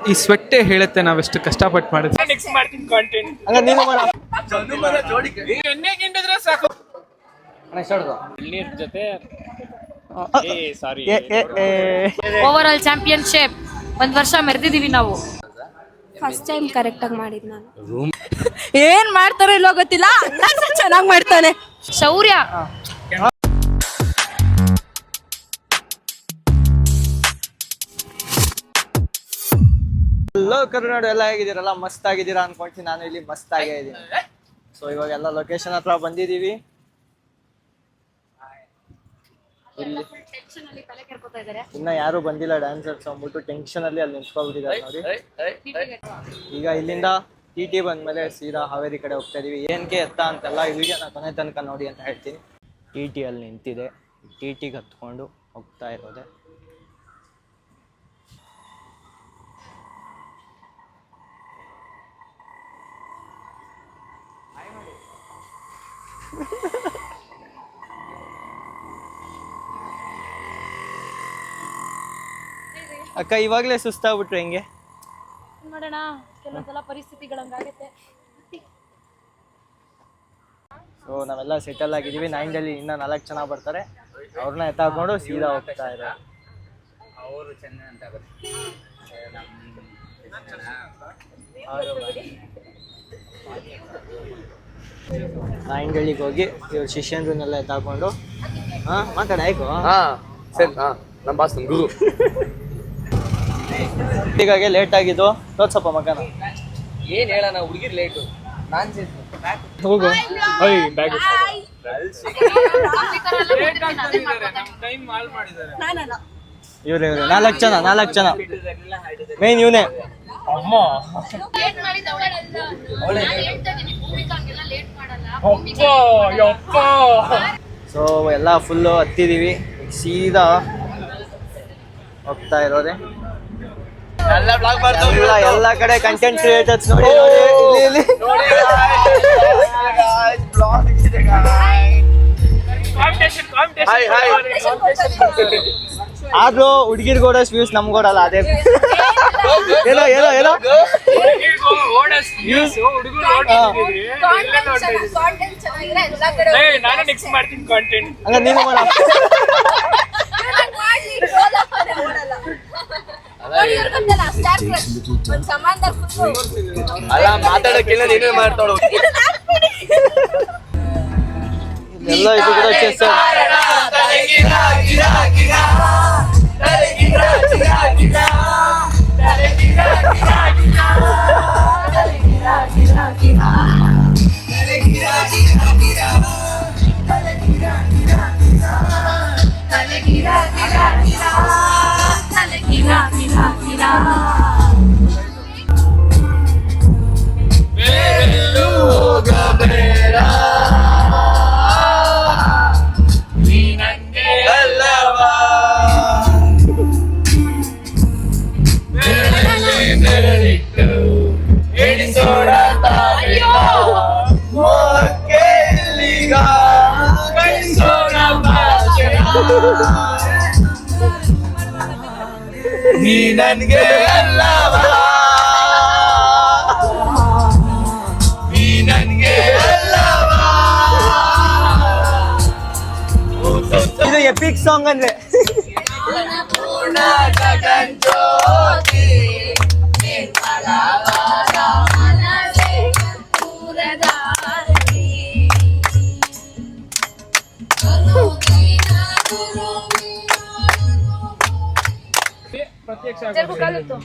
ಈ ಸ್ವೆಟ್ಟೇ ಹೇಳುತ್ತೆ ನಾವೆಷ್ಟು ಕಷ್ಟಪಟ್ಟು ಮಾಡಿದ್ವಿ. ನೆಕ್ಸ್ಟ್ ಮಾಡ್ತೀನಿ ಕಾಂಟೆಂಟ್. ಎಣ್ಣೆ ಗಿಂಡಿದ್ರೆ ಸಾಕು. ಎಳ್ನೀರ್ ಜೊತೆ ಓವರ್ ಆಲ್ ಚಾಂಪಿಯನ್ಶಿಪ್ 1 ವರ್ಷ ಮೆರೆದಿದೀವಿ ನಾವು. ಫಸ್ಟ್ ಟೈಮ್ ಕರೆಕ್ಟ್ ಆಗಿ ಮಾಡಿದ್ ನಾನು. ಏನ್ ಮಾಡ್ತಾರೋ ಇಲ್ಲೋ ಗೊತ್ತಿಲ್ಲ, ಚೆನ್ನಾಗಿ ಮಾಡ್ತಾನೆ. ಶೌರ್ಯ ಹಲೋ ಕರ್ನಾಡು, ಎಲ್ಲ ಹೇಗಿದ್ದೀರಲ್ಲ? ಮಸ್ತ್ ಆಗಿದ್ದೀರಾ ಅನ್ಕೊಂತೀನಿ. ನಾನು ಇಲ್ಲಿ ಮಸ್ತ್ ಆಗೇ ಇದ್ದೀನಿ. ಸೊ ಇವಾಗ ಎಲ್ಲ ಲೊಕೇಶನ್ ಹತ್ರ ಬಂದಿದ್ದೀವಿ. ಇಲ್ಲಿ ಇನ್ನ ಯಾರು ಬಂದಿಲ್ಲ ಡ್ಯಾನ್ಸರ್ಸ್ ಅಂದ್ಬಿಟ್ಟು ಟೆನ್ಷನ್ ಅಲ್ಲಿ ಅಲ್ಲಿ ನಿಂತ್ಕೊಬಿಟ್ಟಿದ್ದಾರೆ ನೋಡಿ. ಈಗ ಇಲ್ಲಿಂದ ಟಿ ಬಂದ್ಮೇಲೆ ಸೀದಾ ಹಾವೇರಿ ಕಡೆ ಹೋಗ್ತಾ ಇದೀವಿ. ಏನಕ್ಕೆ ಎತ್ತ ಅಂತೆಲ್ಲ ಈ ವಿಡಿಯೋನ ಕೊನೆ ತನಕ ನೋಡಿ ಅಂತ ಹೇಳ್ತೀನಿ. ಟಿ ಅಲ್ಲಿ ನಿಂತಿದೆ, ಟಿಗೆ ಹತ್ಕೊಂಡು ಹೋಗ್ತಾ ಇರೋದೆ. ಅಕ್ಕ ಇವಾಗಲೇ ಸುಸ್ತಾಗ್ಬಿಟ್ರೆ ಹೆಂಗೆ ಮಾಡೋಣ? ಕೆಲವೊಂದ್ಸಲ ಪರಿಸ್ಥಿತಿಗಳಂಗಾಗುತ್ತೆ. ಸೊ ನಾವೆಲ್ಲ ಸೆಟಲ್ ಆಗಿದ್ದೀವಿ. 9 ಅಲ್ಲಿ ಇನ್ನ 4 ಜನ ಬರ್ತಾರೆ. ಅವ್ರನ್ನ ಎತ್ತಾಕೊಂಡು ಸೀದಾ ಹೋಗ್ತಾ ಇದ್ದಾರೆ. ಅವರು ಚೆನ್ನ ಅಂತ ಆಗುತ್ತೆ. 9 ಹೋಗಿ ಇವ್ರ ಶಿಷ್ಯನ್ರನ್ನೆಲ್ಲ ಎತ್ತಾಕೊಂಡು ಮಾತಾಡ ಆಯ್ತು. ಸರಿ, ನಮ್ಮ ಬಾಸ್ ಗುರು. ಹೀಗಾಗಿ ಲೇಟ್ ಆಗಿದ್ದು. ತೋರ್ಸಪ್ಪ ಮಗನ. ಏನ್ ಹೇಳೋಣ, ಹುಡುಗಿರ್ ಲೇಟು. ನಾನ್ ಹೋಗು. ಇವ್ರೆ 4 ಜನ ಮೇನ್ ಇವನೇ. ಸೊ ಎಲ್ಲ ಫುಲ್ಲು ಹತ್ತಿದೀವಿ. ಸೀದಾ ಹೋಗ್ತಾ ಇರೋದೆ. ಎಲ್ಲ ಕಡೆ ಕಂಟೆಂಟ್ ಕ್ರಿಯೇಟರ್ಸ್ ನೋಡಿ. ಆದ್ರೂ ಹುಡುಗಿರ್ ಗೋಡಸ್ ವ್ಯೂಸ್ ನಮ್ಗೋಡಲ್ಲ. ಅದೇ ಏನೋ ಏನೋ ಏನೋ ನಾನು ನೆಕ್ಸ್ಟ್ ಮಾಡ್ತೀನಿ ಕಾಂಟೆಂಟ್. ಹಂಗ ನೀನು ಮಾಡ. ಅಲ್ಲ ಮಾತಾಡಕ್ಕೆಲ್ಲ ನೀವೇ ಮಾಡ್ತಾಳು. ಎಲ್ಲ ಇದು ಕೂಡ ಚೆಸ್. ನೀ ನನ್ಗೆ ಅಲ್ಲವ, ನೀ ನನ್ಗೆ ಅಲ್ಲವ. ಇದು ಎಪಿಕ್ ಸಾಂಗ್ ಅಂದ್ರೆ.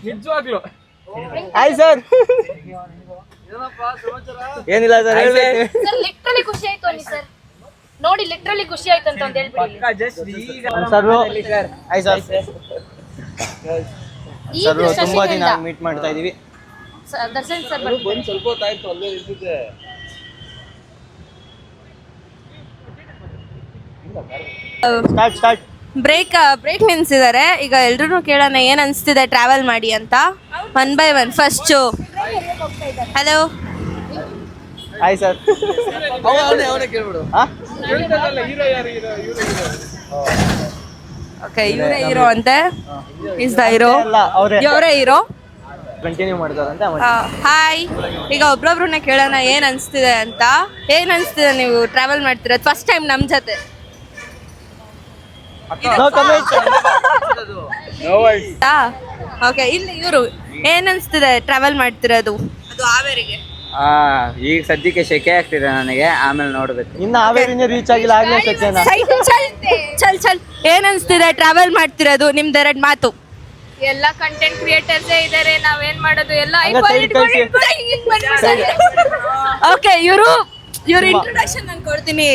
ನಿಜವಾಗ್ಲು ಹಾಯ್ ಸರ್. ಏನಿಲ್ಲ ಸರ್, ಲಿಟ್ರಲಿ ಖುಷಿ ಆಯ್ತು ಅನ್ನಿ ಸರ್. ನೋಡಿ ಲಿಟ್ರಲಿ ಖುಷಿ ಆಯ್ತು ಅಂತ ಒಂದು ಹೇಳ್ಬಿಡಿ ಸರ್. Hi sir. ಸರ್ ತುಂಬಾ ದಿನ ಮೀಟ್ ಮಾಡ್ತಾ ಇದೀವಿ. ದರ್ಶನ್ ಸರ್ ಬಂದು ಸ್ವಲ್ಪ ಹೊತ್ತಾಯ್ತು ಅಲ್ಲೇ ಇರ್ತಿದ್ದೆ. ಸ್ಟಾರ್ಟ್. ಬ್ರೇಕ್ ನಿಲ್ಸಿದ್ದಾರೆ. ಈಗ ಎಲ್ರು ಕೇಳೋಣ ಏನ್ ಅನ್ಸ್ತಿದೆ ಟ್ರಾವೆಲ್ ಮಾಡಿ ಅಂತ. 1 by 1. First hello. Hi sir. ಅವನೇ ಕೇಳ್ಬಿಡು. ಓಕೆ, ಇವರೇ ಹೀರೋ ಅಂತೆ. Is the hero. ಅವರೇ ಇವರೇ ಹೀರೋ. ಕಂಟಿನ್ಯೂ ಮಾಡ್ತಾರಂತೆ ಹಾಯ್, ಈಗ ಒಬ್ರೊಬ್ರನ್ನ ಕೇಳೋಣ ಏನ್ ಅನ್ಸ್ತಿದೆ ಅಂತ. ಏನ್ ಅನ್ಸ್ತಿದೆ ನೀವು ಟ್ರಾವೆಲ್ ಮಾಡ್ತಿರೋದು ಫಸ್ಟ್ ಟೈಮ್ ನಮ್ ಜೊತೆ? ಓಕೆ, ಇಲ್ಲಿ ಇವರು ಏನ್ ಅನ್ಸ್ತಿದೆ ಟ್ರಾವೆಲ್ ಮಾಡ್ತಿರೋದು? ಅದು ಹಾವೇರಿಗೆ. ಈಗ ಸದ್ಯಕ್ಕೆ ಶೆಕೆ ಆಗ್ತಿದೆ ನನಗೆ, ಆಮೇಲೆ ನೋಡ್ಬೇಕು. ಇನ್ನು ಹಾವೇರಿನೇ ರೀಚ್ ಆಗಿಲ್ಲ, ಆಗ್ಲೇ ಸೆಕೆನಾ? ಚಲ್ ಚಲ್ ಏನ್ ಅನ್ಸ್ತಿದೆ ಟ್ರಾವೆಲ್ ಮಾಡ್ತಿರೋದು? ನಿಮ್ದು 2 ಮಾತು. ಎಲ್ಲ ಕಂಟೆಂಟ್ ಕ್ರಿಯೇಟರ್ಸ್ ಇದಾರೆ, ನಾವೇನ್ ಮಾಡೋದು ಎಲ್ಲ ಓಕೆ, ಇವ್ರ ಇಂಟ್ರೊಡಕ್ಷನ್ ನಾನು ಕೊಡ್ತೀನಿ.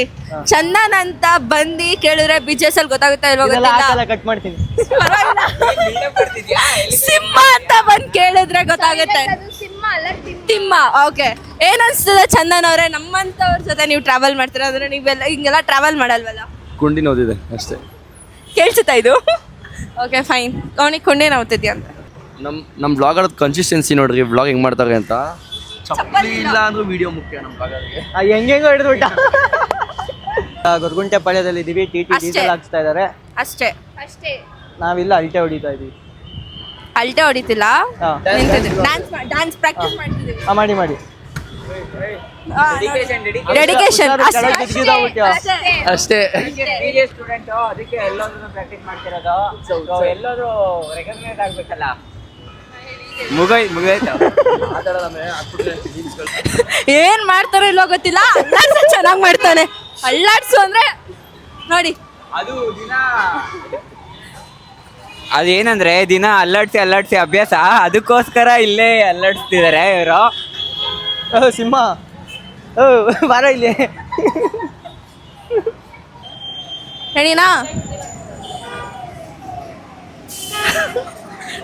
ಚಂದನ್ ಅಂತ ಬಂದು ಕೇಳಿದ್ರೆ ಬಿಜೆಸ್ ಅಲ್ಲಿ ಗೊತ್ತಾಗುತ್ತಾ ಇಲ್ವಾ ಗೊತ್ತಿಲ್ಲ. ಕಟ್ ಮಾಡ್ತೀನಿ. ಸಿಂಹ ಅಂತ ಬಂದ್ ಕೇಳಿದ್ರೆ ಗೊತ್ತಾಗುತ್ತೆ. ತಿಮ್ಮ. ಓಕೆ, ಏನ್ ಅನ್ಸ್ತದೆ ಚಂದನ್ ಅವ್ರೆ, ನಮ್ಮಂತವ್ರ ಜೊತೆ ನೀವು ಟ್ರಾವೆಲ್ ಮಾಡ್ತೀರಾ ಅಂದ್ರೆ ನೀವೆಲ್ಲ ಹಿಂಗೆಲ್ಲ ಟ್ರಾವೆಲ್ ಮಾಡಲ್ವಲ್ಲ? ಕುಂಡಿ ನೋದಿದೆ ಅಷ್ಟೇ. ಕೇಳಿಸುತ್ತಾ ಇದು? Okay fine. ಅವನಿಗೆ ಕೊಂಡೇ ನೋಡ್ತಿದ್ಯಾ ಅಂತ. ನಮ್ಮ ಬ್ಲಾಗ್ ಆಡೋದು ಕನ್ಸಿಸ್ಟೆನ್ಸಿ ನೋಡ್ರಿ, ಬ್ಲಾಗ್ ಹೆಂಗ್ ಮಾಡ್ತಾರೆ ಅಂತ. ಚಪ್ಪಲಿ ಇಲ್ಲ ಅಂದ್ರೂ ವಿಡಿಯೋ ಮುಖ್ಯ ನಮ್ಮ ಬ್ಲಾಗಲ್ಲಿ. ಹೆಂಗೆಂಗೋ ಹಿಡಿದ್ಬಿಟ್ಟ. ಗೊರಗುಂಟೆ ಪಾಳ್ಯದಲ್ಲಿ ಇದೀವಿ. ಟಿ ಡೀಸೆಲ್ ಹಾಕ್ಸ್ತಾ ಇದಾರೆ ಅಷ್ಟೇ. ನಾವಿಲ್ಲ ಅಲ್ಟೆ ಹೊಡಿತಾ ಇದೀವಿ. ಅಲ್ಟೆ ಹೊಡಿತಿಲ್ಲ, ಡ್ಯಾನ್ಸ್ ಪ್ರಾಕ್ಟೀಸ್ ಮಾಡ್ತಿದ್ದೀವಿ. ಮಾಡಿ ಡೆಡಿಕೇಶನ್ ಅಷ್ಟೇ. ಸ್ಟೂಡೆಂಟ್ ಅದಕ್ಕೆ ಎಲ್ಲಾದ್ರೂ ಪ್ರಾಕ್ಟೀಸ್ ಮಾಡ್ತಿರೋದು. ಎಲ್ಲಾದ್ರೂ ರೆಕಗ್ನೈಸ್ ಆಗ್ಬೇಕಲ್ಲ. ಮುಗಾಯ್ತು. ಏನ್ ಮಾಡ್ತಾರೋ ಇಲ್ಲೋ ಗೊತ್ತಿಲ್ಲ, ಅಲ್ಲಾಡ್ಸು ಚೆನ್ನಾಗಿ ಮಾಡ್ತಾನೆ. ಅಲ್ಲಾಡ್ಸು ಅಂದ್ರೆ ನೋಡಿ, ಅದು ದಿನ ಅದೇನಂದ್ರೆ ದಿನ ಅಲ್ಲಾಡ್ಸಿ ಅಭ್ಯಾಸ, ಅದಕ್ಕೋಸ್ಕರ ಇಲ್ಲೇ ಅಲ್ಲಾಡ್ಸ್ತಿದ್ದಾರೆ ಇವರು. ಸಿಂಹ ಬಾರ ಇಲ್ಲಿ. ಹೇಳಿನಾ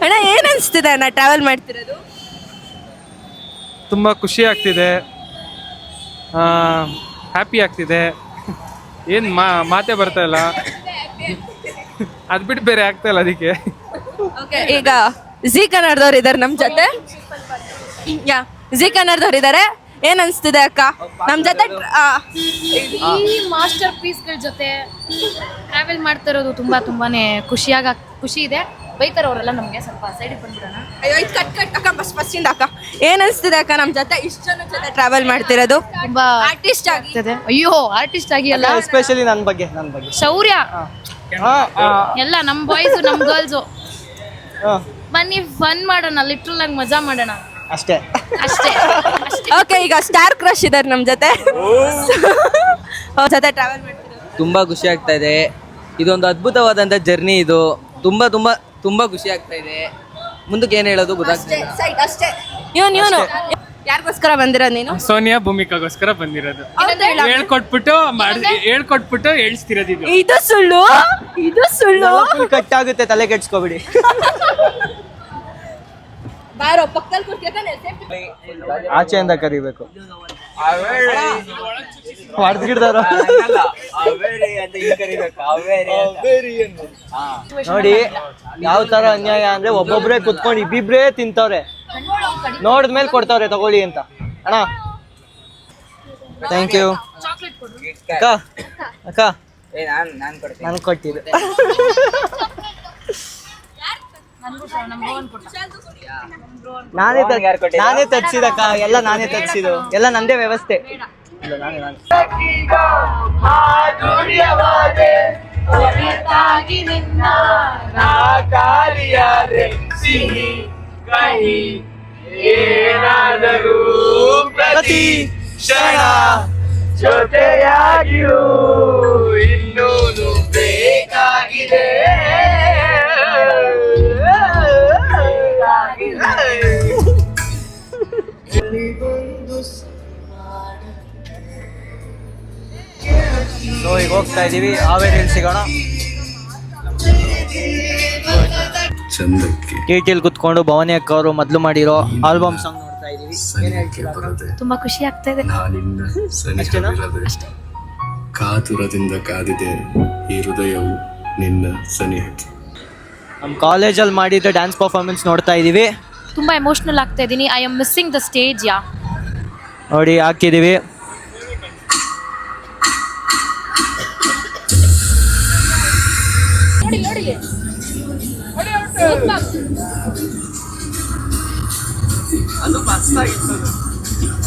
ಅಣ್ಣ, ಏನ್ ಅನ್ಸ್ತಿದೆ ಅಣ್ಣ ಟ್ರಾವೆಲ್ ಮಾಡ್ತಿರೋದು? ತುಂಬ ಖುಷಿ ಆಗ್ತಿದೆ, ಹ್ಯಾಪಿ ಆಗ್ತಿದೆ. ಏನು ಮಾತೇ ಬರ್ತಾ ಇಲ್ಲ, ಅದು ಬಿಟ್ಟು ಬೇರೆ ಆಗ್ತಾ ಇಲ್ಲ ಅದಕ್ಕೆ. ಓಕೆ, ಈಗ ಜಿ ಕನ್ನಡದವ್ರು ಇದ್ದಾರೆ ನಮ್ಮ ಜೊತೆ. ಜಿ ಕನ್ನಡದವ್ರು ಇದ್ದಾರೆ. ಏನ್ ಅನ್ಸ್ತಿದೆ ಅಕ್ಕ ನಮ್ ಜೊತೆ ಈ ಮಾಸ್ಟರ್ ಪೀಸ್ಗಳ ಜೊತೆ ಟ್ರಾವೆಲ್ ಮಾಡ್ತಾ ಇರೋದು ತುಂಬಾನೇ ಖುಷಿ ಇದೆ. ಬೈತಾರ ಅವರೆಲ್ಲ, ನಮ್ಗೆ ಸ್ವಲ್ಪ ಸೈಡಿಗೆ ಬಂದ್ಬಿಡೋಣ. ಅಯ್ಯೋ, ಇದು ಕಟ್ ಅಕ್ಕ, ಫಸ್ಟ್ ಇಂದ ಅಕ್ಕ. ಏನ್ ಅನ್ಸ್ತಿದೆ ಅಕ್ಕ ನಮ್ ಜೊತೆ ಇಷ್ಟು ಜನ ಜೊತೆ ಟ್ರಾವೆಲ್ ಮಾಡ್ತಿರೋದು? ತುಂಬಾ ಆರ್ಟಿಸ್ಟ್ ಆಗ್ತದೆ. ಅಯ್ಯೋ, ಆರ್ಟಿಸ್ಟ್ ಆಗಿ ಅಲ್ಲ, ಎಸ್ಪೆಷಲಿ ನನ್ನ ಬಗ್ಗೆ ಶೌರ್ಯ ಎಲ್ಲ ನಮ್ ಬಾಯ್ಸ್ ನಮ್ ಗರ್ಲ್ಸ್ ಬನ್ನಿ ಫನ್ ಮಾಡೋಣ, ಲಿಟ್ರಲ್ ಆಗಿ ಮಜಾ ಮಾಡೋಣ ಅಷ್ಟೇ. ಓಕೆ, ಈಗ ಸ್ಟಾರ್ ಕ್ರಶ್ ಇದಾರೆ ನಮ್ ಜೊತೆ. ಜೊತೆ ಟ್ರಾವೆಲ್ ಮಾಡ್ತಿರೋದು ತುಂಬಾ ಖುಷಿ ಆಗ್ತಾ ಇದೆ. ಇದೊಂದು ಅದ್ಭುತವಾದಂತ ಜರ್ನಿ. ಇದು ತುಂಬಾ ತುಂಬಾ ತುಂಬಾ ಖುಷಿ ಆಗ್ತಾ ಇದೆ. ಮುಂದಕ್ಕೆ ಏನ್ ಹೇಳೋದು ಗೊತ್ತಾಗ್ತಿಲ್ಲ. ಅಷ್ಟೇ. ಇವನು ಯಾರಿಗೋಸ್ಕರ ಬಂದಿರೋದು ನೀನು? ಸೋನಿಯಾ ಭೂಮಿಕಾಗೋಸ್ಕರ ಬಂದಿರೋದು. ಹೇಳ್ಕೊಟ್ಬಿಟ್ಟು ಹೇಳ್ಸ್ತಿರೋದು ಇದು. ಇದು ಸುಳ್ಳು. ಕಟ್ ಆಗುತ್ತೆ, ತಲೆ ಕೆಡ್ಸ್ಕೊಬಿಡಿ. ಬಾರೋ ಪಕ್ಕದಲ್ಲಿ ಕೂತ್ಕೊತಾನೆ. ಆಚೆಯಿಂದ ಕರಿಬೇಕು. ಹೊಡೆದ್ಗಿಡ್ದಾರ ನೋಡಿ ಯಾವ ತರ ಅನ್ಯಾಯ ಅಂದ್ರೆ, ಒಬ್ಬೊಬ್ರೆ ಕುತ್ಕೊಂಡು ಇಬ್ಬಿಬ್ರೇ ತಿಂತವ್ರೆ, ನೋಡಿದ್ಮೇಲೆ ಕೊಡ್ತಾವ್ರೆ ತಗೊಳ್ಳಿ ಅಂತ. ಅಣ್ಣ ಥ್ಯಾಂಕ್ ಯು. ಅಕ್ಕ ನಾನು ಕೊಟ್ಟಿದ್ದೆ. ನಾನೇ ತಗ್ಸಿದಕ್ಕ, ಎಲ್ಲ ನಾನೇ ತಗ್ಸಿದ್ದು, ಎಲ್ಲ ನಂದೇ ವ್ಯವಸ್ಥೆ. ಪ್ರತಿ ಕ್ಷಣ ಜೊತೆಯಾಗಿರು, ಇನ್ನೂನು ಬೇಕಾಗಿದೆ. ಈಗ ಹೋಗ್ತಾ ಇದೀವಿ, ಹಾವೇರಿಯಲ್ಲಿ ಸಿಗೋಣ. ಟಿಟಿಲ್ ಕುತ್ಕೊಂಡು ಭವಾನಿ ಅಕ್ಕ ಅವರು ಮೊದಲು ಮಾಡಿರೋ ಆಲ್ಬಮ್ ಸಾಂಗ್ ನೋಡ್ತಾ ಇದೀವಿ. ತುಂಬಾ ಖುಷಿ ಆಗ್ತಾ ಇದೆ. ಕಾತುರದಿಂದ ಕಾದಿದೆ ಈ ಹೃದಯವು ನಿನ್ನ ಸನಿಹಕ್ಕೆ. ನಮ್ಮ ಕಾಲೇಜಲ್ಲಿ ಮಾಡಿದ್ದ ಡ್ಯಾನ್ಸ್ ಪರ್ಫಾರ್ಮೆನ್ಸ್ ನೋಡ್ತಾ ಇದೀವಿ. ತುಂಬಾ ಎಮೋಷನಲ್ ಆಗ್ತಾ ಇದೀನಿ. I am missing the stage. ನೋಡಿ ಹಾಕಿದೀವಿ.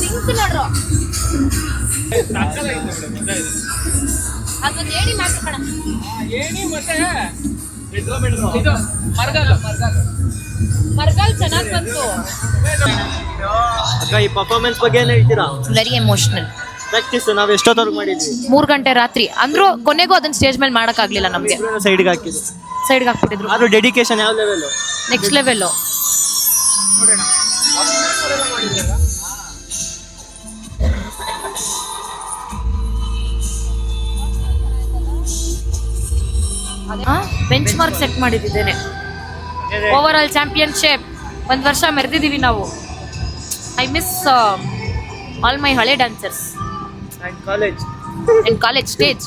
ಸಿಂಕ್ ನೋಡ್ರು ಅದೊಂದು ಏಣಿ ಮಾಡ್ಕಣ. ಏನಿ ಮತ್ತೆ ಇದು ಮರಗಾಲ ಮರ್ಗಾಲ್ ಚೆನ್ನಾಗಿ ಬಂತು. ಅಕ್ಕ ಈ ಪರ್ಫಾರ್ಮೆನ್ಸ್ ಬಗ್ಗೆ ಏನು ಹೇಳ್ತೀರಾ? Very emotional. ಪ್ರಾಕ್ಟೀಸ್ ನಾವು ಎಷ್ಟೊತ್ತವರೆಗೆ ಮಾಡಿದ್ವಿ? 3 ಗಂಟೆ ರಾತ್ರಿ ಅಂದ್ರೂ ಕೊನೆಗೂ ಅದನ್ನ ಸ್ಟೇಜ್ ಮೇಲೆ ಮಾಡಕ್ಕಾಗ್ಲಿಲ್ಲ ನಮ್ಗೆ. ಸೈಡ್ಗೆ ಹಾಕಿದ್ರು, ಸೈಡ್ಗೆ ಹಾಕ್ಬಿಟ್ಟಿದ್ರು. ಆದ್ರೂ ಡೆಡಿಕೇಶನ್ ಯಾವ level? Next level. Bench mark set ಮಾಡಿದ್ದೇನೆ. ಓವರ್ ಆಲ್ ಚಾಂಪಿಯನ್ಶಿಪ್ 1 ವರ್ಷ ಮೆರೆದಿದ್ದೀವಿ ನಾವು. ಐ ಮಿಸ್ ಆಲ್ ಮೈ ಹಳೆ dancers and college and college stage.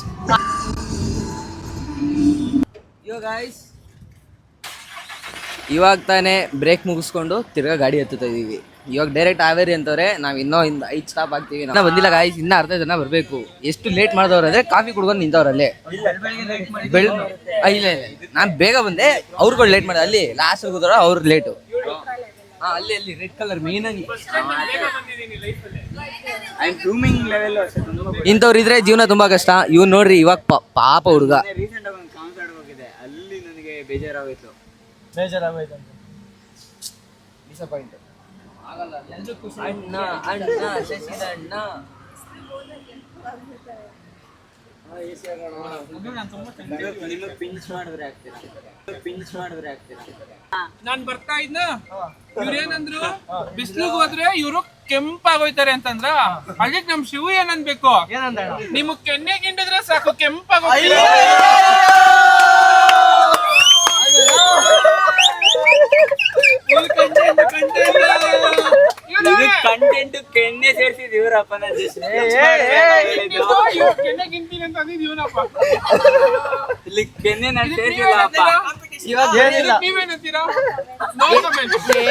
ಇವಾಗ ತಾನೇ ಬ್ರೇಕ್ ಮುಗಿಸ್ಕೊಂಡು ತಿರ್ಗಾ ಗಾಡಿ ಹತ್ತುತ್ತಾ ಇದೀವಿ. ಇವಾಗ ಡೈರೆಕ್ಟ್ ಹಾವೇರಿ ಅಂತವ್ರೆ. ನಾವು ಇನ್ನೂ 5 ಸ್ಟಾಪ್ ಆಗ್ತೀವಿ. ಇನ್ನೂ ಬಂದಿಲ್ಲ ಗಾಯ್ಸ್, ಇನ್ನೂ ಅರ್ಧ ಜನ ಬರಬೇಕು. ಎಷ್ಟು ಲೇಟ್ ಮಾಡಿದವ್ರು ಅಂದರೆ ಕಾಫಿ ಕುಡ್ಕೊಂಡು ನಿಂತವ್ರಲ್ಲೇ. ಇಲ್ಲ ನಾನು ಬೇಗ ಬಂದೆ, ಅವ್ರುಗಳು ಲೇಟ್ ಮಾಡಿದೆ. ಅಲ್ಲಿ ಲಾಸ್ಟ್ ಹೋಗೋದ್ರ ಅವ್ರು ಲೇಟು. ಹಾಂ ಅಲ್ಲಿ ರೆಡ್ ಕಲರ್ ಮೇನ್ ಆಗಿ ಇಂಥವ್ರು ಇದ್ರೆ ಜೀವನ ತುಂಬಾ ಕಷ್ಟ. ಇವ್ ನೋಡ್ರಿ ಇವಾಗ ಪಾಪ ಹುಡುಗ. ಅಲ್ಲಿ ನನಗೆ ಬೇಜಾರಾಗೋಯ್ತು. ಡಿಸಪಾಯಿಂಟ್ ಆಗಲ್ಲ. ಅಣ್ಣ ಶಶಿದ ಅಣ್ಣ ಪಿಂಚ್ ಮಾಡಿದ್ರೆ ಆಗ್ತೀರಾ. ನಾನ್ ಬರ್ತಾ ಇದ್ನ ಇವ್ರೇನಂದ್ರು ಬಿಸ್ಲಿಗೆ ಹೋದ್ರೆ ಇವ್ರು ಕೆಂಪಾಗೋಯ್ತಾರೆ ಅಂತಂದ್ರ. ಅದಕ್ಕೆ ನಮ್ ಶಿವು ಏನನ್ಬೇಕು, ನಿಮಗ್ ಕೆನ್ನೆ ಗಿಂಡಿದ್ರೆ ಸಾಕು ಕೆಂಪಾಗೋಗ್ತೀರ. ಕಂಟೆಂಟ್ ಕೆನ್ನೆ ಸೇರ್ಸಿದ್ ಇವ್ರಪ್ಪನ ಕೆನ್ನೆ ಗಿಂತೀನಿ ಅಂತ ಅಂದಿದ್ ಇವನಪ್ಪ. ಇಲ್ಲಿ ಕೆನ್ನೆ ನಾನು ಸೇರ್ಸಿಲ್ಲಪ್ಪ. ಇವಾಗ ಏನಿಲ್ಲ. ನೀವೇನಂತೀರಾ?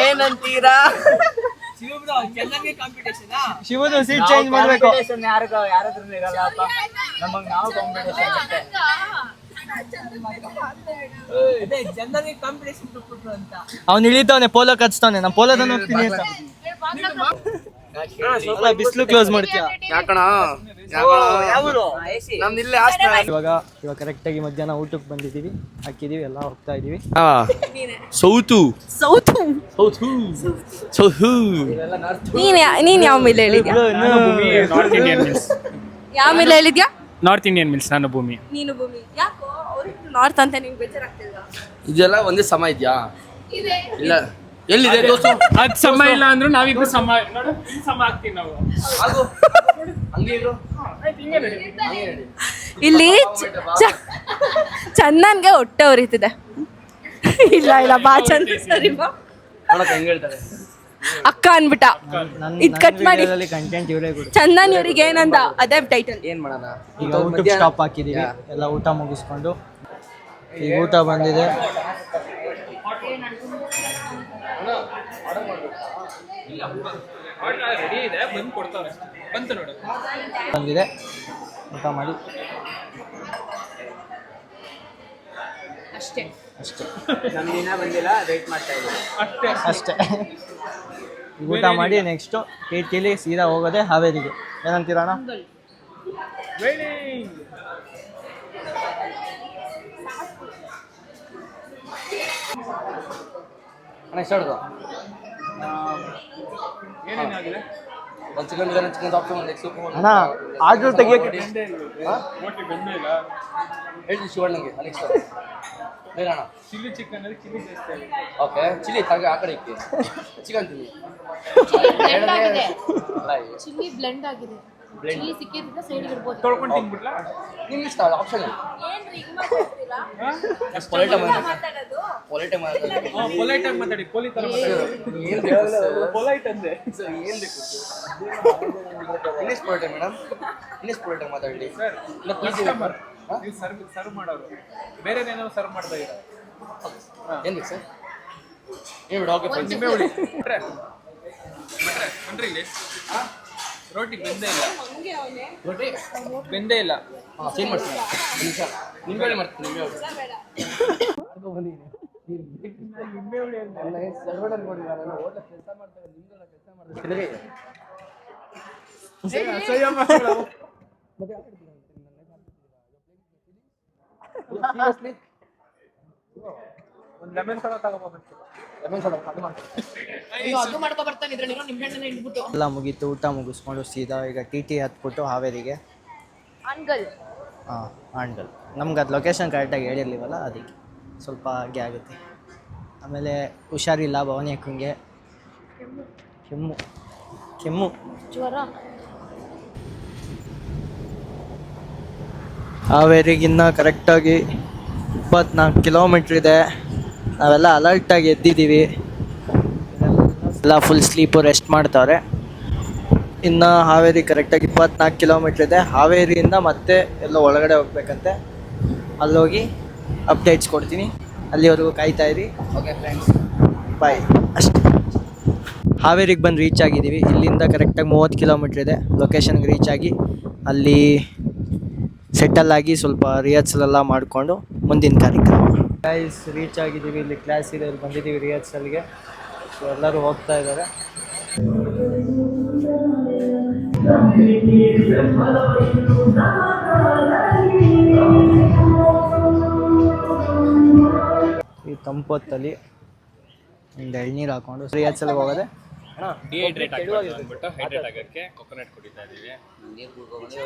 ಏನಂತೀರಾ? ಶಿವನು ಸೀಟ್ ಚೇಂಜ್ ಮಾಡ್ಬೇಕು. ಯಾರಾದ್ರೂ ಇರಲ್ಲಪ್ಪ, ನಮಗ್ ನಾವು ಕಾಂಪಿಟೇಷನ್ ಅವ್ನು ಇಳಿತಾವನೆ, ಪೋಲೋ ಕಚ್ತಾವನೆ. ನಾ ಪೋಲೋದನ್ನ ಹೋಗ್ತೀನಿ ಅಂತ. ಬಿಸಿಲು ಕ್ಲೋಸ್ ಮಾಡ್ತೀಯ ಯಾಕಣ ನಮ್ದಿಲ್ಲೇ ಇವಾಗ ಕರೆಕ್ಟ್ ಆಗಿ ಮಧ್ಯಾಹ್ನ ಊಟಕ್ಕೆ ಬಂದಿದ್ದೀವಿ, ಹಾಕಿದೀವಿ, ಎಲ್ಲ ಹೋಗ್ತಾ ಇದೀವಿ. ನೀನ್ ಯಾವ ಮೇಲೆ ಹೇಳಿದ್ಯಾ? North Indian mills. ಯಾವ ಮೇಲೆ ಹೇಳಿದ್ಯಾ? North Indian mills. ನಾನು ಭೂಮಿ. ನೀನು ಭೂಮಿ. ಯಾಕೋ ಅವ್ರಿಗೆ ನಾರ್ತ್ ಅಂತ ನಿಂಗೆ ಬೇಜಾರಾಗ್ತಿಲ್ವಾ? ಇದೆಲ್ಲ ಒಂದೇ ಸಮ ಇದೆಯಾ? ಇಲ್ಲ, ಎಲ್ಲಿದೆ ದೋಸ್ತು? ಅದ್ ಸಮ ಇಲ್ಲ ಅಂದ್ರು ನಾವಿಬ್ರು ಸಮ. ನೋಡು, ಸಮ ಆಗ್ತೀವಿ ನಾವು. ಹಂಗೆ ಇರು. ಇಲ್ಲಿ ಚಂದನ್ಗೆ ಹೊಟ್ಟೆ ಉರಿತಿದೆ. ಇಲ್ಲ ಬಾ ಚಂದ, ಸರಿ ಬಾ. ನೋಡಕ್ಕೆ ಹೆಂಗ್ ಹೇಳ್ತಾರೆ ಅಕ್ಕ ಅನ್ಬಿಟ್ಟ. ಇದ್ ಕಟ್ ಮಾಡಿ. ಕಂಟೆಂಟ್ ಇವರೇ ಕೊಡು. ಚಂದನ್ ಇವ್ರಿಗೆ ಏನಂದ ಅದೇ ಟೈಟಲ್. ಏನ್ ಮಾಡೋಣ? ಈಗ ಊಟಕ್ಕೆ ಸ್ಟಾಪ್ ಹಾಕಿದೀವಿ, ಎಲ್ಲ ಊಟ ಮುಗಿಸ್ಕೊಂಡು ಈಗ ಊಟ ಬಂದಿದೆ. ಬಂದಿದೆ, ಊಟ ಮಾಡಿ ಅಷ್ಟೇ. ನಮ್ ದಿನ ಬಂದಿಲ್ಲ, ವೇಟ್ ಮಾಡ್ತಾ ಇದ್ದೀವಿ ಅಷ್ಟೇ. ಈಗ ಊಟ ಮಾಡಿ ನೆಕ್ಸ್ಟು KTಲಿ ಸೀದಾ ಹೋಗೋದೆ ಹಾವೇರಿಗೆ. ಏನಂತೀರಣ? ಅಣ್ಣ ಇಷ್ಟ ಹೊಡ್ದು ಒಂದು ಚಿಕನ್ ಬಿರಿಯಾನಿ, ಚಿಕನ್ ಆಪ್ಷನ್, ಒಂದು ಎಗ್ ಸೂಪ್. ಅಣ್ಣ ಆರ್ಡರ್ ತೆಗಿಯೋಕೆ ಹೇಳಿ ಶಿವಣ್ಣಂಗೆ ಅಲ್ಲಿ ಇಷ್ಟ ಬೇಡಣ್ಣ. ಚಿಲ್ಲಿ ಚಿಕನ್ ಅಲ್ಲಿ ಚಿಲ್ಲಿ ಜಾಸ್ತಿ. ಓಕೆ, ಚಿಲ್ಲಿ ತಗ ಆ ಕಡೆ ಇಕ್ಕಿ. ಚಿಕನ್ ತಿನ್ನಿ. ಚಿಲ್ಲಿ ಬ್ಲೆಂಡ್ ಆಗಿದೆ. ಚಿಲ್ಲಿ ಸಿಕ್ಕಿದ್ರೆ ಸೈಡ್ ಇರ್ಬೋದು. ತೊಳ್ಕೊಂಡು ತಿನ್ಬಿಡ್ಲಾ? ನಿಮ್ಗೆ ಇಷ್ಟ ಆಪ್ಷನ್. ಪೊಲೈಟ್ ಪೊಲೈಟ್ ಆಗಿ ಮಾತಾಡಿ. ಪೊಲಿ ತರ ಪೊಲೈಟ್ ಅಂದೆ. ಏನ್ ಬೇಕು? ಇನ್ನೆಷ್ಟು ಪೊಲೈಟ್ ಮೇಡಮ್, ಇನ್ನೆಷ್ಟು ಪೊಲೈಟ್ ಆಗಿ ಮಾತಾಡಿ ಸರ್. ಕಸ್ಟಮರ್ ನೀವು ಸರ್ವ್ ಮಾಡೋರು, ಬೇರೆದೇನೋ ಸರ್ವ್ ಮಾಡ್ತಾ ಇದ್ದೀರಾ. ಏನ್ ಬೇಕು ಸರ್? ಏನು ಬಿಡು. ಓಕೆ, ನಿಂಬೆ ಹುಳಿ ಅಂದ್ರೆ ಇಲ್ಲಿ ರೋಟಿ ಬೆಂದೇ ಇಲ್ಲ. ರೋಟಿ ಬೆಂದೇ ಇಲ್ಲ. ಹಾಂ, ಚೇಂಜ್ ಮಾಡ್ತೀನಿ. ನಿಮಿಷ ನಿಂಬೆ ಹುಳಿ ಮಾಡ್ತೀನಿ. ನಿಂಬೆ ಹುಳಿ ನಿಂಬೆ ಹುಳಿ ಅಂತ ಸರ್ವರ್ ನೋಡಿ. ನಾನು ಹೋಟೆಲ್ ಕೆಲಸ ಮಾಡ್ತಾರೆ, ನಿಮ್ಗೆಲ್ಲ ಕೆಲಸ ಎಲ್ಲ ಮುಗೀತು, ಊಟ ಮುಗಿಸ್ಕೊಂಡು ಸೀದಾ ಈಗ TT ಹತ್ಬಿಟ್ಟು ಹಾವೇರಿಗೆ. ಆನ್ಗಲ್ ಹಾಂ, ಆಂಡಲ್. ನಮ್ಗೆ ಅದು ಲೊಕೇಶನ್ ಕರೆಕ್ಟಾಗಿ ಹೇಳಿರ್ಲಿವಲ್ಲ, ಅದಕ್ಕೆ ಸ್ವಲ್ಪ ಹಾಗೆ ಆಗುತ್ತೆ. ಆಮೇಲೆ ಹುಷಾರಿಲ್ಲ ಭವಾನಿ ಅಕ್ಕಂಗೆ, ಕೆಮ್ಮು. ಜ್ವರ. ಹಾವೇರಿಗಿನ್ನ ಕರೆಕ್ಟಾಗಿ 24 ಕಿಲೋಮೀಟ್ರ್ ಇದೆ. ನಾವೆಲ್ಲ ಅಲರ್ಟಾಗಿ ಎದ್ದಿದ್ದೀವಿ. ಎಲ್ಲ ಫುಲ್ ಸ್ಲೀಪು ರೆಸ್ಟ್ ಮಾಡ್ತಾವ್ರೆ. ಇನ್ನು ಹಾವೇರಿ ಕರೆಕ್ಟಾಗಿ 24 ಕಿಲೋಮೀಟ್ರ್ ಇದೆ. ಹಾವೇರಿಯಿಂದ ಮತ್ತೆ ಎಲ್ಲ ಒಳಗಡೆ ಹೋಗ್ಬೇಕಂತೆ. ಅಲ್ಲೋಗಿ ಅಪ್ಡೇಟ್ಸ್ ಕೊಡ್ತೀನಿ. ಅಲ್ಲಿವರೆಗೂ ಕಾಯ್ತಾ ಇರಿ. ಓಕೆ ಫ್ರೆಂಡ್ಸ್, ಬಾಯ್. ಅಷ್ಟೇ. ಹಾವೇರಿಗೆ ಬಂದು ರೀಚ್ ಆಗಿದ್ದೀವಿ. ಇಲ್ಲಿಂದ ಕರೆಕ್ಟಾಗಿ 30 ಕಿಲೋಮೀಟ್ರ್ ಇದೆ. ಲೊಕೇಶನ್ಗೆ ರೀಚ್ ಆಗಿ ಅಲ್ಲಿ ಸೆಟಲ್ ಆಗಿ ಸ್ವಲ್ಪ ರಿಹರ್ಸಲ್ ಎಲ್ಲ ಮಾಡಿಕೊಂಡು ಮುಂದಿನ ಕಾರ್ಯಕ್ರಮ. ಗೈಸ್, ರೀಚ್ ಆಗಿದ್ದೀವಿ. ಇಲ್ಲಿ ಕ್ಲಾಸ್ ಇದೆ, ಇಲ್ಲಿ ಬಂದಿದ್ದೀವಿ ರಿಹರ್ಸಲ್ಗೆ. ಸೊ ಎಲ್ಲರೂ ಹೋಗ್ತಾ ಇದ್ದಾರೆ. ಈ ತಂಪೊತ್ತಲ್ಲಿ ಒಂದು ಎಳ್ನೀರು ಹಾಕೊಂಡು ರಿಹರ್ಸಲ್ಗೆ ಹೋಗೋದೆ. ಹೈಡ್ರೇಟ್ ಆಗೋಕ್ಕೆ ಕೊಕೊನಟ್ ಕುಡಿತಾ ಇದೀವಿ. ನೀರು ಕುಡ್ಕೊಂಡು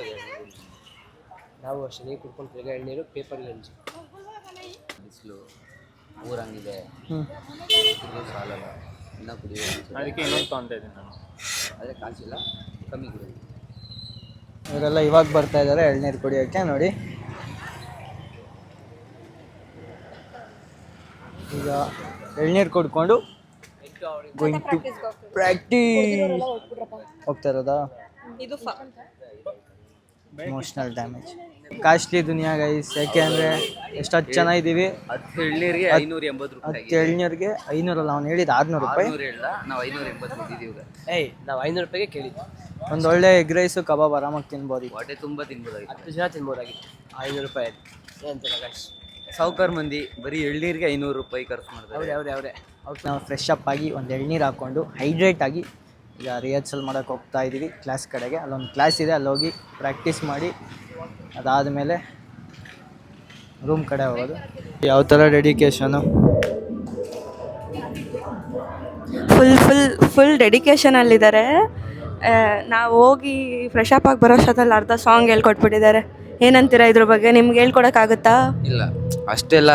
ನಾವು ಅಷ್ಟೇ ನೀರು ಕುಡ್ಕೊಂಡು ತಿರ್ಗಾ ಎಳ್ನೀರು ಪೇಪರ್ ಗಂಜಿ. ಬಿಸಿಲು ಊರಂಗಿದೆ, ಸಾಲಲ್ಲ, ಇನ್ನೂ ಕುಡಿಯೋದು. ಅದಕ್ಕೆ ಇನ್ನೊಂದು ತೊಗೊಂತ ಇದ್ದೀನಿ ನಾನು. ಆದರೆ ಕಾಸಿಲ್ಲ, ಕಮ್ಮಿ ಕುಡಿಯೋದು. ಇವರೆಲ್ಲ ಇವಾಗ ಬರ್ತಾ ಇದ್ದಾರೆ ಎಳ್ನೀರು ಕುಡಿಯೋಕ್ಕೆ. ನೋಡಿ, ಈಗ ಎಳ್ನೀರು ಕುಡ್ಕೊಂಡು ಗೋಯಿಂಗ್ ಟು ಪ್ರಾಕ್ಟೀಸ್ ಹೋಗ್ತಾ ಇರೋದಾ. Emotional damage. ಕಾಸ್ಟ್ಲಿ ದುನಿಯಾ ಗೈಸ್. ಯಾಕೆ ಅಂದರೆ ಎಷ್ಟು ಚೆನ್ನಾಗಿದ್ದೀವಿ. 10 ಎಳ್ನೀರಿಗೆ 580 ರೂಪಾಯಿ. 10 ಎಳ್ನೀರಿಗೆ 500 ಅಲ್ಲ, ಅವ್ನು ಹೇಳಿದ್ದು 600 ರೂಪಾಯಿ. 600 ಹೇಳ್ದ, ನಾವು 580 ಕೊಟ್ಟಿದ್ದೀವಿ. ನಾವು 500 ರೂಪಾಯಿಗೆ ಕೇಳಿದ್ವಿ. ಒಂದು ಒಳ್ಳೆ ಎಗ್ ರೈಸು ಕಬಾಬ್ ಆರಾಮಾಗಿ ತಿನ್ಬೋದು. ಹೊಟ್ಟೆ ತುಂಬ ತಿನ್ಬೋದಾಗಿತ್ತು. 10 ಜನ ತಿನ್ಬೋದಾಗಿತ್ತು 500 ರೂಪಾಯಿ. ಸಾವುಕಾರ ಮಂದಿ ಬರೀ ಎಳ್ನೀರಿಗೆ 500 ರೂಪಾಯಿ ಖರ್ಚು ಮಾಡ್ತಾರೆ. ಅವ್ರೆ ನಾವು ಫ್ರೆಶ್ ಅಪ್ ಆಗಿ ಒಂದು ಎಳ್ನೀರು ಹಾಕ್ಕೊಂಡು ಹೈಡ್ರೇಟ್ ಆಗಿ ಈಗ ರಿಹರ್ಸಲ್ ಮಾಡೋಕ್ಕೆ ಹೋಗ್ತಾ ಇದ್ದೀವಿ ಕ್ಲಾಸ್ ಕಡೆಗೆ. ಅಲ್ಲೊಂದು ಕ್ಲಾಸ್ ಇದೆ, ಅಲ್ಲೋಗಿ ಪ್ರಾಕ್ಟೀಸ್ ಮಾಡಿ ಅದಾದಮೇಲೆ ರೂಮ್ ಕಡೆ ಹೋಗೋದು. ಯಾವ ಥರ ಡೆಡಿಕೇಶನು. ಫುಲ್ ಡೆಡಿಕೇಶನಲ್ಲಿದ್ದಾರೆ. ನಾವು ಹೋಗಿ ಫ್ರೆಶ್ ಅಪ್ ಆಗಿ ಬರೋ ಅಷ್ಟೊತ್ತಲ್ಲಿ ಅರ್ಧ ಸಾಂಗ್ ಹೇಳ್ಕೊಟ್ಬಿಟ್ಟಿದ್ದಾರೆ. ಏನಂತೀರಾ ಇದ್ರ ಬಗ್ಗೆ? ನಿಮ್ಗೆ ಹೇಳ್ಕೊಡೋಕ್ಕಾಗುತ್ತಾ? ಇಲ್ಲ, ಅಷ್ಟೆಲ್ಲ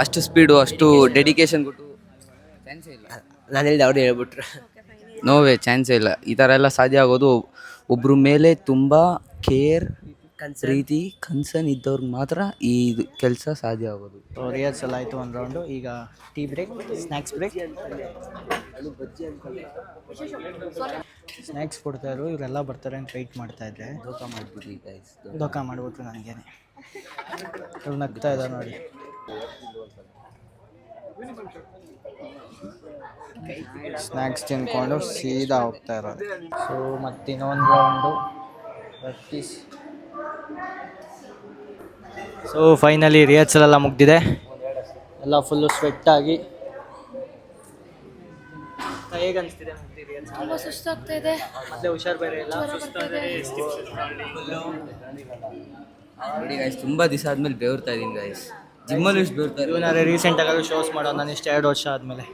ಅಷ್ಟು ಸ್ಪೀಡು, ಅಷ್ಟು ಡೆಡಿಕೇಶನ್ ಕೊಟ್ಟು ಚಾನ್ಸೇ ಇಲ್ಲ. ನಾನು ಹೇಳಿದೆ, ಅವ್ರು ಹೇಳ್ಬಿಟ್ರು. ನೋವೇ ಚಾನ್ಸೇ ಇಲ್ಲ. ಈ ಥರ ಎಲ್ಲ ಸಾಧ್ಯ ಆಗೋದು ಒಬ್ಬರ ಮೇಲೆ ತುಂಬ ಕೇರ್, ಪ್ರೀತಿ, ಕನ್ಸರ್ನ್ ಇದ್ದವ್ರಿಗೆ ಮಾತ್ರ ಈ ಕೆಲಸ ಸಾಧ್ಯ ಆಗೋದು. ರಿಹರ್ಸಲ್ ಆಯಿತು ಒಂದು ರೌಂಡು. ಈಗ tea break, snacks break. Snacks ಕೊಡ್ತಾಯಿದ್ರು. ಇವರೆಲ್ಲ ಬರ್ತಾರೆ ಅಂತ ವೆಯ್ಟ್ ಮಾಡ್ತಾಯಿದ್ದೆ. ಧೋಕಾ ಮಾಡಿಬಿಟ್ಟು ಗೈಸ್, ಧೋಕಾ ಮಾಡಿಬಿಟ್ರು ನನಗೇನೆ. ಇವ್ರು ನಗ್ತಾ ಇದ್ದಾರೆ ನೋಡಿ. ಸ್ನ್ಯಾಕ್ಸ್ ತಿನ್ಕೊಂಡು ಸೀದಾ ಹೋಗ್ತಾ ಇರೋದು. ಸೊ ಮತ್ತು ಇನ್ನೊಂದು round practice. So finally rehearsal ಎಲ್ಲ ಮುಗ್ದಿದೆ. ಎಲ್ಲ ಫುಲ್ಲು ಸ್ವೆಟ್ಟಾಗಿ. ಹೇಗೆ ಅನಿಸ್ತಿದೆ ತುಂಬ ಸುಸ್ತಾಗ್ತಾ ಇದೆ. ಮತ್ತೆ ಹುಷಾರು ಬೇರೆ ಇಲ್ಲ. ನೋಡಿ ಗೈಸ್, ತುಂಬ ದಿವಸ ಆದಮೇಲೆ ಬೇವ್ರ್ತಾ ಇದ್ದೀನಿ ಗೈಸ್. ಜಿಮ್ಮಲ್ಲೂ ಇಷ್ಟು ಬೇವ್ರ್ತಾ ಇದ್ದೀನಿ. ಇವನಾರೆ ರೀಸೆಂಟಾಗಿ ಶೋಸ್ ಮಾಡೋ, ನಾನು ಇಷ್ಟು 2 ವರ್ಷ ಆದಮೇಲೆ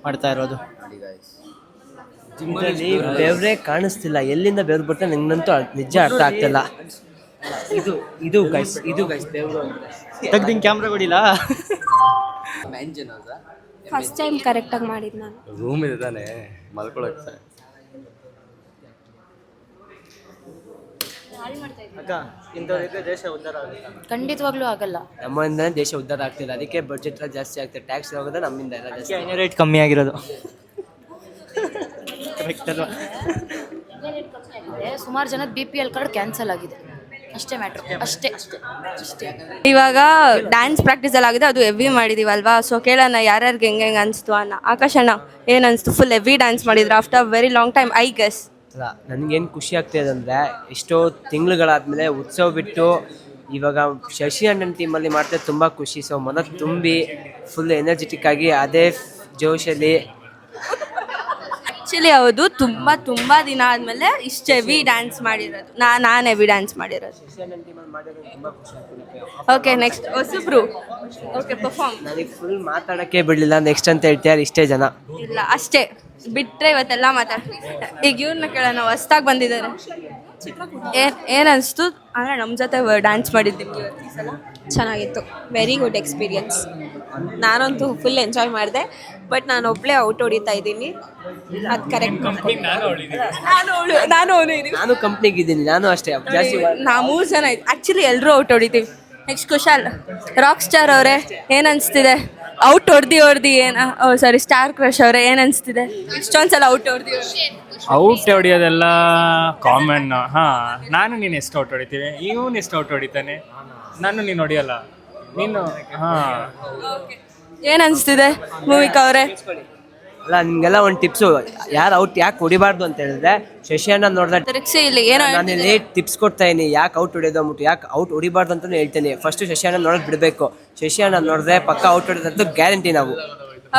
ಮಾಡ್ತಾ ಇರೋದು. ನೋಡಿ ಗೈಸ್, ಜಿಮ್ಮಲ್ಲಿ ಬೆವರೇ ಕಾಣಿಸ್ತಿಲ್ಲ. ಎಲ್ಲಿಂದ ಬೆವರು ಬರ್ತಾ ನಂಗಂತೂ ನಿಜ ಅರ್ಥ ಆಗ್ತಿಲ್ಲ. ಇದು ಗೈಸ್ ಬೆವರು ತೆಗ್ದಿಂಗ್ ಕ್ಯಾಮ್ರಾ ಕೊಡಿಲ್ಲ. ಮ್ಯಾನ್ಜನ್ ಹೌದಾ? ಫಸ್ಟ್ ಟೈಮ್ ಕರೆಕ್ಟಾಗಿ ಮಾಡಿದ್ದು ನಾನು. ರೂಮ್ ಇದೆ ತಾನೆ ಮಲ್ಕೊಳಕ್ಕೆ. ಅಕ್ಕ, ಇಂಥವ್ರಿಗೆ ದೇಶ ಉದ್ಧಾರ ಆಗುತ್ತೆ. ಖಂಡಿತವಾಗ್ಲೂ ಆಗಲ್ಲ. ನಮ್ಮಿಂದ ದೇಶ ಉದ್ಧಾರ ಆಗ್ತಿಲ್ಲ. ಅದಕ್ಕೆ ಬಡ್ಜೆಟ್ ಎಲ್ಲ ಜಾಸ್ತಿ ಆಗ್ತದೆ. ಟ್ಯಾಕ್ಸ್ ಹೋಗೋದು ನಮ್ಮಿಂದ ಎಲ್ಲ ಜಾಸ್ತಿ. ಎಣ್ಣೆ ರೇಟ್ ಕಮ್ಮಿ ಆಗಿರೋದು ಕರೆಕ್ಟ್ ಅಲ್ವಾ? ಸುಮಾರು ಜನದ BPL ಕಾರ್ಡ್ ಕ್ಯಾನ್ಸಲ್ ಆಗಿದೆ. ಅಷ್ಟೇ ಮ್ಯಾಟ್ರ್. ಅಷ್ಟೇ. ಇವಾಗ ಡ್ಯಾನ್ಸ್ ಪ್ರಾಕ್ಟೀಸ್ ಎಲ್ಲ ಆಗಿದೆ, ಅದು ಹೆವಿ ಮಾಡಿದೀವಲ್ವಾ. ಸೊ ಕೇಳೋಣ ಯಾರ್ಯಾರಿಗೆ ಹೆಂಗೆ ಅನಿಸ್ತು ಅನ್ನ. ಆಕಾಶಣ್ಣ ಏನು ಅನಿಸ್ತು? ಫುಲ್ ಹೆವಿ ಡ್ಯಾನ್ಸ್ ಮಾಡಿದ್ರು after very long time I guess. ಅಲ್ಲ, ನನಗೇನು ಖುಷಿ ಆಗ್ತಾಯಿದೆ ಅಂದರೆ, ಎಷ್ಟೋ ತಿಂಗಳುಗಳಾದಮೇಲೆ ಉತ್ಸವ ಬಿಟ್ಟು ಇವಾಗ ಶಶಿ ಅಣ್ಣನ ಟೀಮಲ್ಲಿ ಮಾಡ್ತಾ ತುಂಬ ಖುಷಿ. ಸೊ ಮನ ತುಂಬಿ ಫುಲ್ ಎನರ್ಜೆಟಿಕ್ ಆಗಿ ಅದೇ ಜೋಶಲ್ಲಿ ಆ್ಯಕ್ಚುಲಿ ಹೌದು, ತುಂಬ ದಿನ ಆದಮೇಲೆ ಇಷ್ಟು ಹೆವಿ ಡ್ಯಾನ್ಸ್ ಮಾಡಿರೋದು. ನಾನು ಹೆವಿ ಡ್ಯಾನ್ಸ್ ಮಾಡಿರೋದು. ಓಕೆ, ನೆಕ್ಸ್ಟ್ ಹೊಸಬ್ರು. Okay, perform. ನನಗೆ ಫುಲ್ ಮಾತಾಡೋಕ್ಕೆ ಬಿಡಲಿಲ್ಲ. ನೆಕ್ಸ್ಟ್ ಅಂತ ಹೇಳ್ತಾರೆ ಇಷ್ಟೇ ಜನ. ಇಲ್ಲ ಅಷ್ಟೇ ಬಿಟ್ಟರೆ ಇವತ್ತೆಲ್ಲ ಈಗ ಇವ್ರನ್ನ ಕೇಳೋಣ, ಹೊಸ್ದಾಗಿ ಬಂದಿದ್ದಾರೆ. ಏನು ಅನಿಸ್ತು ಅಂದರೆ ನಮ್ಮ ಜೊತೆ ಡ್ಯಾನ್ಸ್ ಮಾಡಿದ್ದೀವಿ ಈ ಸಲ? ಚೆನ್ನಾಗಿತ್ತು, ವೆರಿ ಗುಡ್ ಎಕ್ಸ್ಪೀರಿಯನ್ಸ್. ನಾನಂತೂ ಫುಲ್ ಎಂಜಾಯ್ ಮಾಡಿದೆ. ಬಟ್ ನಾನು ಒಬ್ಬಳೇ ಔಟ್ ಹೊಡಿತಾ ಇದ್ದೀನಿ, ಅದು ಕರೆಕ್ಟ್. ನಾನು ಕಂಪ್ನಿಗೆ ಇದ್ದೀನಿ, ನಾನು ಅಷ್ಟೇ ಜಾಸ್ತಿ. ನಾವು 3 ಜನ ಇದ್ವಿ, ಆ್ಯಕ್ಚುಲಿ ಎಲ್ಲರೂ ಔಟ್ ಹೊಡಿತೀವಿ. ನೆಕ್ಸ್ಟ್ ಕುಶಾಲ್, ರಾಕ್ ಸ್ಟಾರ್ ಅವರೇ ಏನು ಅನಿಸ್ತಿದೆ? ಔಟ್ ಹೊಡ್ದು ಸಾರಿ ಸ್ಟಾರ್ ಕ್ರಶ್ ಅವರೇ ಏನು ಅನಿಸ್ತಿದೆ? ಇಷ್ಟೊಂದು ಸಲ ಔಟ್ ಹೊಡಿಯೋದೆಲ್ಲ ಕಾಮನ್. ನಾನು ನೀನು ಎಷ್ಟು ಔಟ್ ಹೊಡಿತೀವಿ, ಇವನು ಎಷ್ಟು ಔಟ್ ಹೊಡಿತಾನೆ, ನಾನು ನೀನು ಹೊಡಿಯಲ್ಲ, ನೀನು. ಏನು ಅನಿಸ್ತಿದೆ ಮೂವಿಕ್ ಅವರೇ? ಅಲ್ಲ, ನಿಮಗೆಲ್ಲ ಒಂದು ಟಿಪ್ಸು, ಯಾರು ಔಟ್ ಯಾಕೆ ಹೊಡಿಬಾರ್ದು ಅಂತ ಹೇಳಿದ್ರೆ, ಶಶಿಯಣ್ಣ ನೋಡಿದ್ರೆ ತಿರುಗಿಸಿ ಇಲ್ಲಿ ಏನೋ ನಾನು ಲೇಟ್ ಟಿಪ್ಸ್ ಕೊಡ್ತಾ ಇದೀನಿ. ಯಾಕೆ ಔಟ್ ಹೊಡಿಯೋದು ಅಂದ್ಬಿಟ್ಟು, ಯಾಕೆ ಔಟ್ ಹೊಡಿಬಾರ್ದು ಅಂತಲೂ ಹೇಳ್ತೀನಿ. ಫಸ್ಟು ಶಶಿಯಣ್ಣ ನೋಡೋದು ಬಿಡಬೇಕು. ಶಶಿಯಣ್ಣ ನೋಡಿದ್ರೆ ಪಕ್ಕ ಔಟ್ ಹೊಡೆದಂತೂ ಗ್ಯಾರಂಟಿ ನಾವು.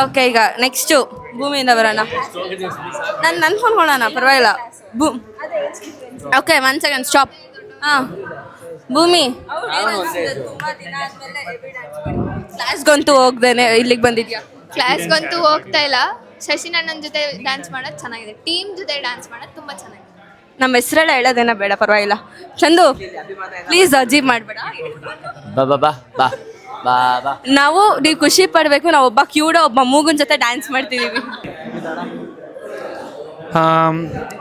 ಓಕೆ, ಈಗ ನೆಕ್ಸ್ಟು ಭೂಮಿಯಿಂದ ಬರೋಣ. ನನ್ನ ಫೋನ್ ಕೊಡೋಣ, ಪರವಾಗಿಲ್ಲ. Okay, 1 second stop. ಭೂಮಿ, ಕ್ಲಾಸ್ಗಂತೂ ಹೋಗ್ದೇನೆ ಇಲ್ಲಿಗೆ ಬಂದಿದ್ಯಾ? ಕ್ಲಾಸ್ಗಂತೂ ಹೋಗ್ತಾ ಇಲ್ಲ. ಶಶಿನಣ್ಣನ ಜೊತೆ ಡ್ಯಾನ್ಸ್ ಮಾಡೋದು ಚೆನ್ನಾಗಿದೆ, ಟೀಮ್ ಜೊತೆ ಡ್ಯಾನ್ಸ್ ಮಾಡೋದು ತುಂಬ ಚೆನ್ನಾಗಿದೆ. ನಮ್ಮ ಹೆಸರೆಲ್ಲ ಹೇಳೋದೇನ ಬೇಡ, ಪರವಾಗಿಲ್ಲ. ಚಂದು ಪ್ಲೀಸ್ ಅಜೀಬ್ ಮಾಡಬೇಡ. ನಾವು ನೀವು ಖುಷಿ ಪಡಬೇಕು. ನಾವು ಒಬ್ಬ ಕ್ಯೂಡ ಒಬ್ಬ ಮೂಗನ್ ಜೊತೆ ಡ್ಯಾನ್ಸ್ ಮಾಡ್ತಿದ್ದೀವಿ.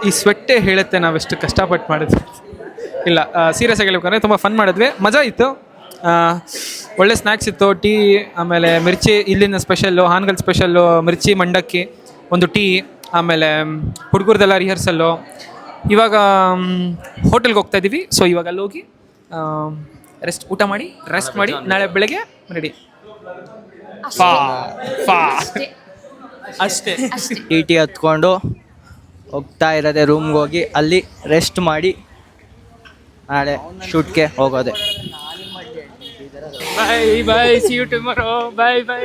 ಈ ಸ್ವೆಟ್ಟೇ ಹೇಳುತ್ತೆ ನಾವೆಷ್ಟು ಕಷ್ಟಪಟ್ಟು ಮಾಡಿದ್ವಿ. ಇಲ್ಲ, ಸೀರಿಯಸ್ ಆಗಿ ಹೇಳ್ಬೇಕಂದ್ರೆ ತುಂಬ ಫನ್ ಮಾಡಿದ್ವಿ, ಮಜಾ ಇತ್ತು. ಒಳ್ಳೆ ಸ್ನ್ಯಾಕ್ಸ್ ಇತ್ತು, ಟೀ, ಆಮೇಲೆ ಮಿರ್ಚಿ ಇಲ್ಲಿನ ಸ್ಪೆಷಲ್ಲು, ಹಾನಗಲ್ ಸ್ಪೆಷಲ್ಲು ಮಿರ್ಚಿ ಮಂಡಕ್ಕಿ, ಒಂದು ಟೀ, ಆಮೇಲೆ ಹುಡುಗರದೆಲ್ಲ ರಿಹರ್ಸಲ್ಲು. ಇವಾಗ ಹೋಟೆಲ್ಗೆ ಹೋಗ್ತಾ ಇದ್ದೀವಿ. ಸೊ ಇವಾಗ ಅಲ್ಲಿ ಹೋಗಿ ಊಟ ಮಾಡಿ ರೆಸ್ಟ್ ಮಾಡಿ ನಾಳೆ ಬೆಳಗ್ಗೆ ರೆಡಿ. ಅಷ್ಟೇ. ಟಿ ಹತ್ಕೊಂಡು ಹೋಗ್ತಾ ಇರೋದೆ ರೂಮ್ಗೆ ಹೋಗಿ ಅಲ್ಲಿ ರೆಸ್ಟ್ ಮಾಡಿ ನಾಳೆ ಶೂಟ್ಗೆ ಹೋಗೋದೆ. Bye bye, see you tomorrow. Bye by.